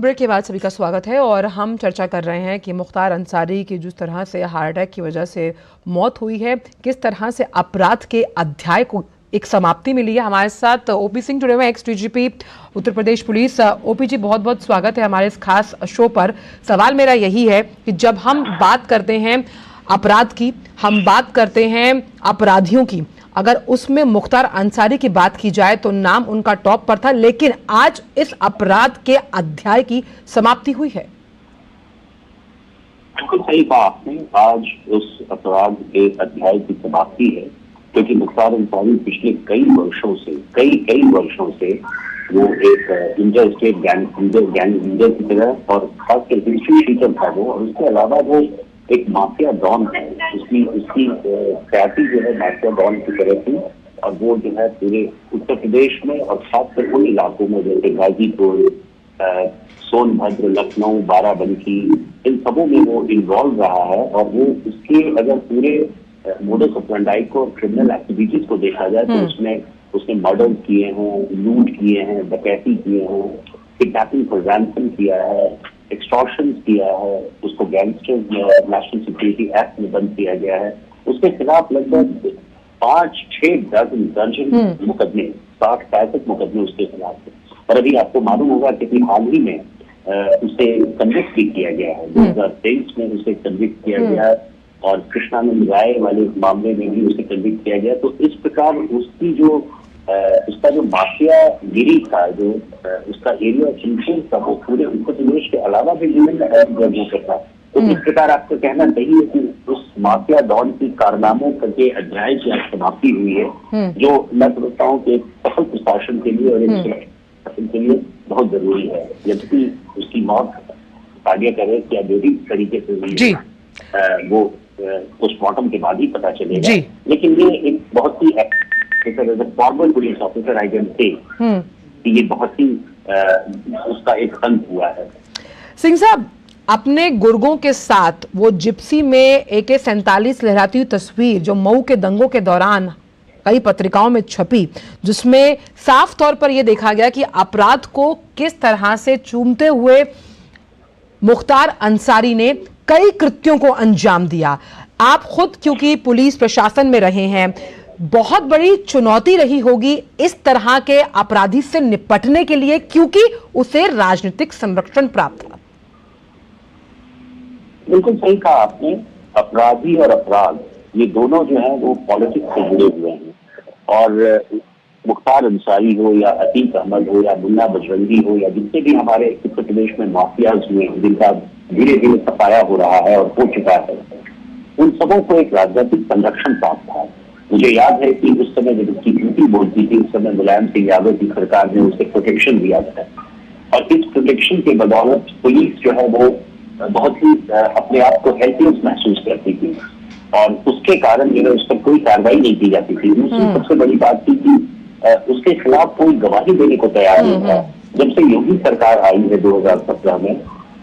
Break के बाद सभी का स्वागत है और हम चर्चा कर रहे हैं कि मुख्तार अंसारी की जिस तरह से हार्ट अटैक की वजह से मौत हुई है, किस तरह से अपराध के अध्याय को एक समाप्ति मिली है। हमारे साथ ओपी सिंह जुड़े हुए, x DGP Uttar Pradesh police. OP जी, बहुत बहुत स्वागत है हमारे इस खास शो पर। सवाल मेरा यही है कि जब हम बात करते हैं अपराध की, हम बात करते हैं अपराधियों की, अगर उसमें मुख्तार अंसारी की बात की जाए तो नाम उनका टॉप पर था, लेकिन आज इस अपराध के अध्याय की समाप्ति हुई है। बिल्कुल सही कहा आपने, आज उस अपराध के अध्याय की समाप्ति है, क्योंकि मुख्तार अंसारी पिछले कई वर्षों से वो एक इंटर स्टेट गैंग की तरह और खासकर हिस्ट्री शीटर था वो, और उसके अलावा वो एक माफिया डॉन है। उसकी ख्याति जो है माफिया डॉन की तरह थी, और वो जो है पूरे उत्तर प्रदेश में और खासकर उन इलाकों में जैसे गाजीपुर, सोनभद्र, लखनऊ, बाराबंकी, इन सबों में वो इन्वॉल्व रहा है। और वो उसके अगर पूरे मोडस ऑपरेंडाई को, क्रिमिनल एक्टिविटीज को देखा जाए तो उसने मर्डर किए हैं, लूट किए हैं, डकैती किए हैं, किडनैपिंग फॉर रैंसम किया है, एक्सटॉर्शन किया है, उसको गैंगस्टर्स नेशनल सिक्योरिटी एक्ट में बंद किया गया है। उसके खिलाफ लगभग 5-6 दर्जन मुकदमे, 60-65 मुकदमे उसके खिलाफ थे। और अभी आपको मालूम होगा कि हाल ही में उसे कन्विक्ट भी किया गया है। 2023 में उसे कन्विक्ट किया गया है, और कृष्णानंद राय वाले मामले में भी उसे कन्विक्ट किया गया। तो इस प्रकार उसका जो माफिया गिरी था, जो उसका एरिया ऑफ इन्फ्लुएंस था, वो पूरे उत्तर प्रदेश के अलावा भी विभिन्न जगहों पर था। तो इस प्रकार आपको कहना सही है कि उस माफिया डॉन की कारनामों के अध्याय की आज समाप्ति हुई है, जो मैं समझता हूँ कि एक सफल प्रशासन के लिए और एक प्रशासन के लिए बहुत जरूरी है। जबकि उसकी मौत आगे करे क्या जो भी तरीके से हुई है वो पोस्टमार्टम के बाद ही पता चलेगा। लेकिन ये एक बहुत ही formal police officer I can say कि ये बहुत ही उसका एक अंत हुआ है। सिंह साहब, अपने गुर्गों के साथ वो जिप्सी में AK-47 लहराती हुई तस्वीर जो मऊ के दंगों के दौरान कई पत्रिकाओं में छपी, जिसमें साफ तौर पर यह देखा गया कि अपराध को किस तरह से चूमते हुए मुख्तार अंसारी ने कई कृत्यों को अंजाम दिया। आप खुद क्योंकि पुलिस प्रशासन में रहे हैं, बहुत बड़ी चुनौती रही होगी इस तरह के अपराधी से निपटने के लिए, क्योंकि उसे राजनीतिक संरक्षण प्राप्त था। बिल्कुल सही कहा आपने, अपराधी और अपराध ये दोनों जो है वो पॉलिटिक्स से जुड़े हुए हैं। और मुख्तार अंसारी हो या अतीक अहमद हो या मुन्ना बजरंगी हो या जितने भी हमारे उत्तर प्रदेश में माफियाज हुए हैं, जिनका धीरे धीरे सफाया हो रहा है और हो चुका है, उन सबों को एक राजनीतिक संरक्षण प्राप्त था। मुझे याद है कि उस समय जब उसकी ड्यूटी बोलती थी, उस समय मुलायम सिंह यादव की सरकार ने उसे प्रोटेक्शन दिया था, और इस प्रोटेक्शन के बदौलत पुलिस जो है वो बहुत ही अपने आप को हेल्पलेस महसूस करती थी, और उसके कारण जो है उस पर कोई कार्रवाई नहीं की जाती थी। दूसरी सबसे बड़ी बात थी कि उसके खिलाफ कोई गवाही देने को तैयार नहीं था। जब से योगी सरकार आई है 2017 में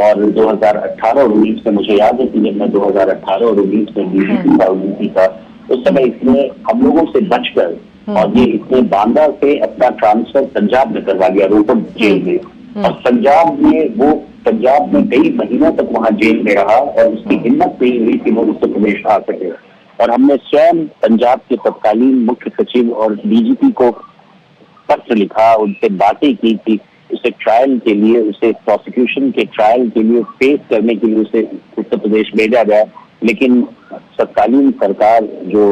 और 2018 और 19 में, मुझे याद है कि जब मैं 2018 और 19 में डीजीपी था, उस समय इसने हम लोगों से बचकर और ये इसने बांदा से अपना ट्रांसफर पंजाब में करवा दिया, रोहतक जेल में, और पंजाब में कई महीनों तक वहां जेल में रहा, और उसकी हिम्मत नहीं हुई कि वो उत्तर प्रदेश आ सके। और हमने स्वयं पंजाब के तत्कालीन मुख्य सचिव और डीजीपी को पत्र लिखा, उनसे बातें की कि उसे ट्रायल के लिए, उसे प्रोसिक्यूशन के ट्रायल के लिए फेस करने के लिए उसे उत्तर प्रदेश भेजा गया, लेकिन तत्कालीन सरकार जो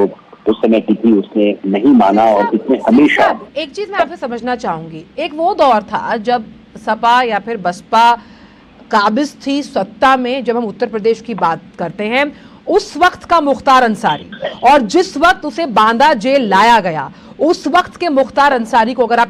उस समय की थी उसने नहीं माना। और इसने हमेशा एक चीज मैं आपसे समझना चाहूंगी, एक वो दौर था जब सपा या फिर बसपा काबिज थी सत्ता में, जब हम उत्तर प्रदेश की बात करते हैं, उस वक्त का मुख्तार अंसारी और जिस वक्त उसे बांदा जेल लाया गया, उस वक्त के मुख्तार अंसारी को अगर आप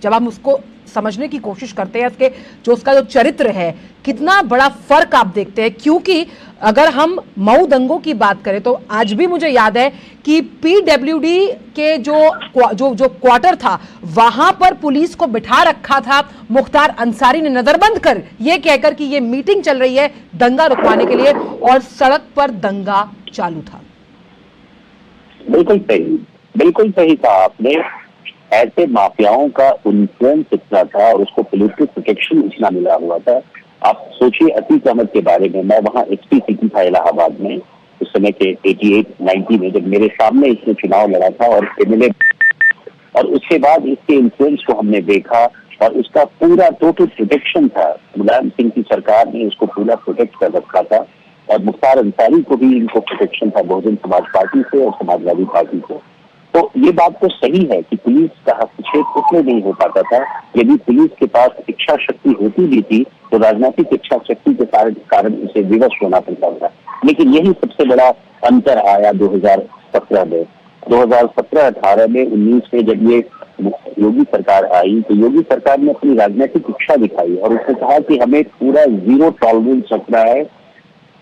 जब हम उसको समझने की कोशिश करते हैं, उसका जो चरित्र है, कितना बड़ा फर्क आप देखते हैं। क्योंकि अगर हम मऊ दंगों की बात करें तो आज भी मुझे याद है कि PWD के जो क्वार्टर था, वहां पर पुलिस को बिठा रखा था मुख्तार अंसारी ने, नजरबंद कर ये कहकर कि ये मीटिंग चल रही है दंगा रुकवाने के लिए, और सड़क पर दंगा चालू था। बिल्कुल सही कहा आपने। ऐसे माफियाओं का इन्फ्लुएंस इतना था और उसको पॉलिटिकल प्रोटेक्शन इतना मिला हुआ था। आप सोचिए अतीक अहमद के बारे में, मैं वहाँ एसपी सिटी था इलाहाबाद में उस समय के 88-90 में, जब मेरे सामने इसने चुनाव लड़ा था और एमएलए, और उसके बाद इसके इन्फ्लुएंस को हमने देखा और उसका पूरा टोटल प्रोटेक्शन था। मुलायम सिंह की सरकार ने उसको पूरा प्रोटेक्ट कर रखा था और मुख्तार अंसारी को भी इनको प्रोटेक्शन था बहुजन समाज पार्टी से और समाजवादी पार्टी से। तो ये बात तो सही है कि पुलिस का हस्तक्षेप इसलिए नहीं हो पाता था। यदि पुलिस के पास इच्छा शक्ति होती भी थी तो राजनीतिक इच्छा शक्ति के कारण उसे विवश होना पड़ता था। लेकिन यही सबसे बड़ा अंतर आया 2017 में। 2017-18 में 19 में जब ये योगी सरकार आई तो योगी सरकार ने अपनी राजनीतिक इच्छा दिखाई और उसने कहा कि हमें पूरा जीरो टॉलरेंस रखना है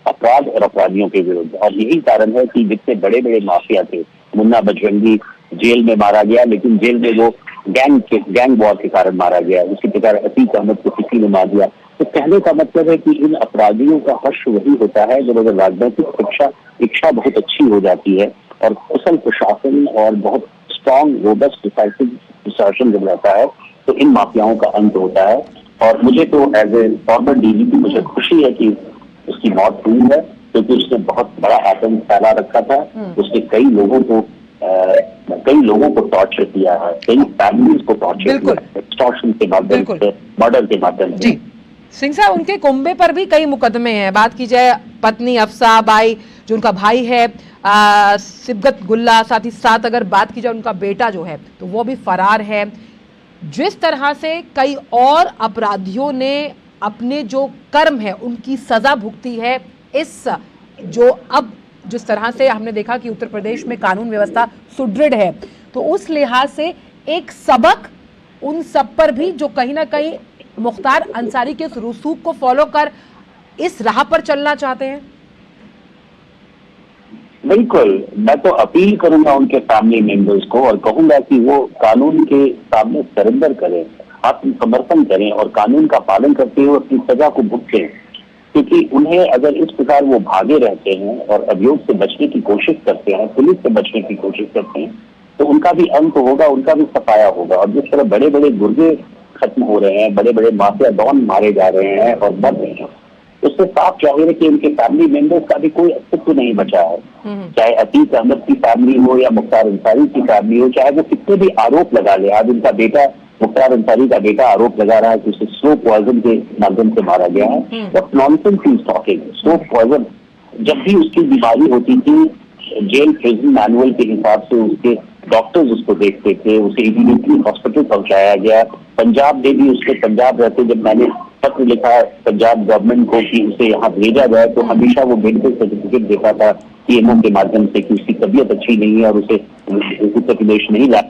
अपराध और अपराधियों के विरुद्ध। और यही कारण है कि जितने बड़े बड़े माफिया थे, मुन्ना बजरंगी जेल में मारा गया, लेकिन जेल में वो गैंग वॉर के कारण मारा गया। उसी प्रकार अतीक अहमद को किसी ने मार दिया। तो कहने का मतलब है कि इन अपराधियों का हर्ष वही होता है जब अगर राजनीतिक इच्छा बहुत अच्छी हो जाती है और कुशल प्रशासन और बहुत स्ट्रॉन्ग रोबस्ट प्रशासन जब रहता है तो इन माफियाओं का अंत होता है। और मुझे तो एज ए फॉर्मर डीजीपी मुझे खुशी है कि उसकी मौत हुई है, क्योंकि उसने बहुत बड़ा आतंक फैला रखा था। उसने कई लोगों को टॉर्चर किया है, कई फैमिलीज को टॉर्चर किया है, एक्सटॉर्शन के माध्यम से, मर्डर के माध्यम से। सिंह साहब, उनके कुंबे पर भी कई मुकदमे हैं। बात की जाए पत्नी अफसा बाई, जो उनका भाई है सिबगत गुल्ला, साथ ही साथ अगर बात की जाए उनका बेटा जो है तो वो भी फरार है। जिस तरह से कई और अपराधियों ने अपने जो कर्म है उनकी सजा भुगती है, इस जो अब जिस तरह से हमने देखा कि उत्तर प्रदेश में कानून व्यवस्था सुदृढ़ है, तो उस लिहाज से एक सबक उन सब पर भी जो कहीं ना कहीं मुख्तार अंसारी के उस रसूख को फॉलो कर इस राह पर चलना चाहते हैं। बिल्कुल, मैं तो अपील करूंगा उनके फैमिली मेंबर्स को और कहूंगा कि वो कानून के सामने सरेंडर करें, आत्मसमर्पण करें और कानून का पालन करते हुए अपनी सजा को भुगतें। क्योंकि उन्हें अगर इस प्रकार वो भागे रहते हैं और अभियोग से बचने की कोशिश करते हैं, पुलिस से बचने की कोशिश करते हैं, तो उनका भी अंत होगा, उनका भी सफाया होगा। और जिस तरह बड़े बड़े गुर्गे खत्म हो रहे हैं, बड़े बड़े माफिया डॉन मारे जा रहे हैं और मर रहे हैं, उससे साफ जाहिर है कि उनके फैमिली मेंबर्स का भी कोई अस्तित्व नहीं बचा है। चाहे अतीक अहमद की फैमिली हो या मुख्तार अंसारी की फैमिली हो, चाहे वो कितने भी आरोप लगा ले। आज उनका बेटा, मुख्तार अंसारी का बेटा आरोप लगा रहा है कि उसे स्लो पॉइजन के माध्यम से मारा गया है। What nonsense he is talking. Slow poison, जब भी उसकी बीमारी होती थी, जेल प्रिजन मैनुअल के हिसाब से उसके डॉक्टर्स उसको देखते थे, उसे इमीडिएटली हॉस्पिटल पहुंचाया गया। पंजाब में भी उसके, पंजाब रहते जब मैंने पत्र लिखा पंजाब गवर्नमेंट को कि उसे यहाँ भेजा जाए, तो हमेशा वो मेडिकल सर्टिफिकेट देता था पीएमओ के माध्यम से कि उसकी तबीयत अच्छी नहीं है और उसे उत्तर प्रदेश नहीं ला।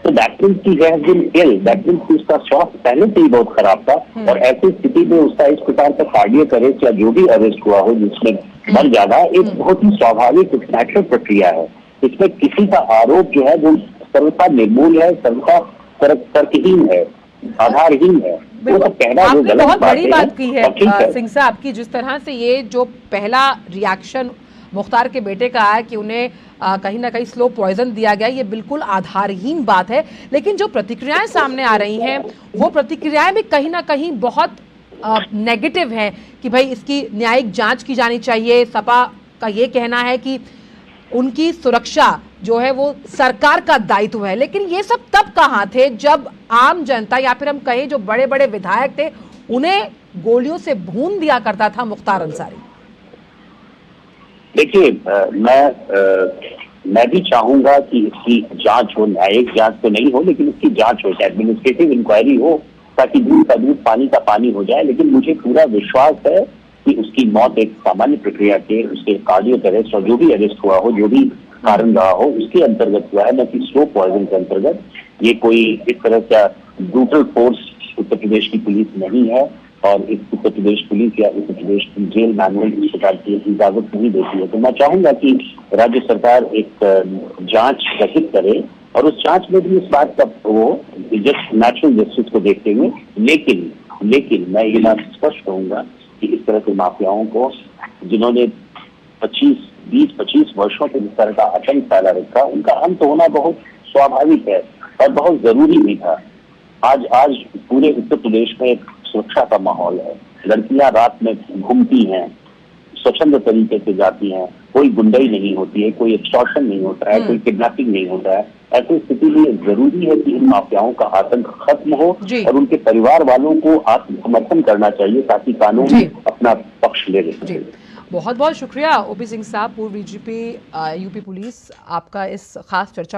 तो दैट मीन्स की has been ill, that means की उसका स्वास्थ्य पहले से ही बहुत खराब था। और ऐसी स्थिति में उसका इस प्रकार का कार्डियक अरेस्ट या जो भी अरेस्ट हुआ हो जिसमें मर जाना, एक बहुत ही स्वाभाविक नेचुरल प्रक्रिया है। इसमें किसी का आरोप जो है वो सर्वथा निर्मूल है, सर्वथा तर्कहीन है, आधारहीन है। वो तो कहना जो गलत बहुत बड़ी बात की है सिंह साहब की, जिस तरह से ये जो पहला रिएक्शन मुख्तार के बेटे का है कि उन्हें कहीं ना कहीं स्लो पॉइजन दिया गया, ये बिल्कुल आधारहीन बात है। लेकिन जो प्रतिक्रियाएं सामने आ रही हैं वो प्रतिक्रियाएं भी कहीं ना कहीं बहुत नेगेटिव है कि भाई इसकी न्यायिक जांच की जानी चाहिए। सपा का ये कहना है कि उनकी सुरक्षा जो है वो सरकार का दायित्व है। लेकिन ये सब तब कहाँ थे जब आम जनता या फिर हम कहें जो बड़े बड़े विधायक थे उन्हें गोलियों से भून दिया करता था मुख्तार अंसारी। देखिए, मैं भी चाहूंगा कि इसकी जांच हो, न्यायिक जांच तो नहीं हो लेकिन इसकी जांच हो, एडमिनिस्ट्रेटिव इंक्वायरी हो, ताकि दूध का दूध पानी का पानी हो जाए। लेकिन मुझे पूरा विश्वास है कि उसकी मौत एक सामान्य प्रक्रिया के, उसके कार्डियक अरेस्ट और जो भी अरेस्ट हुआ हो, जो भी कारण रहा हो, उसके अंतर्गत हुआ है, न कि स्लो पॉइजन के अंतर्गत। ये कोई इस तरह का ब्रूटल फोर्स उत्तर प्रदेश की पुलिस नहीं है और उत्तर प्रदेश पुलिस या उत्तर प्रदेश की जेल मैनुअल इस प्रकार की इजाजत नहीं देती है। तो मैं चाहूंगा कि राज्य सरकार एक जांच गठित करे और उस जांच में भी इस बात का वो नेचुरल जस्टिस को देखते हुए, लेकिन मैं ये बात स्पष्ट कहूंगा कि इस तरह के माफियाओं को जिन्होंने 20-25 वर्षों से इस तरह का आतंक फैला रखा, उनका अंत होना बहुत स्वाभाविक है। और बहुत जरूरी भी था। आज आज पूरे उत्तर प्रदेश में एक सुरक्षा का माहौल है। लड़कियां रात में घूमती हैं, स्वच्छंद तरीके से जाती हैं, कोई गुंडाई नहीं होती है, कोई एक्सटॉर्शन नहीं होता है, कोई किडनैपिंग नहीं होता है। ऐसी स्थिति में जरूरी है कि इन माफियाओं का आतंक खत्म हो और उनके परिवार वालों को आत्मसमर्थन करना चाहिए ताकि कानून अपना पक्ष ले ले। बहुत बहुत शुक्रिया ओपी सिंह साहब, पूर्व डीजीपी यूपी पुलिस, आपका इस खास चर्चा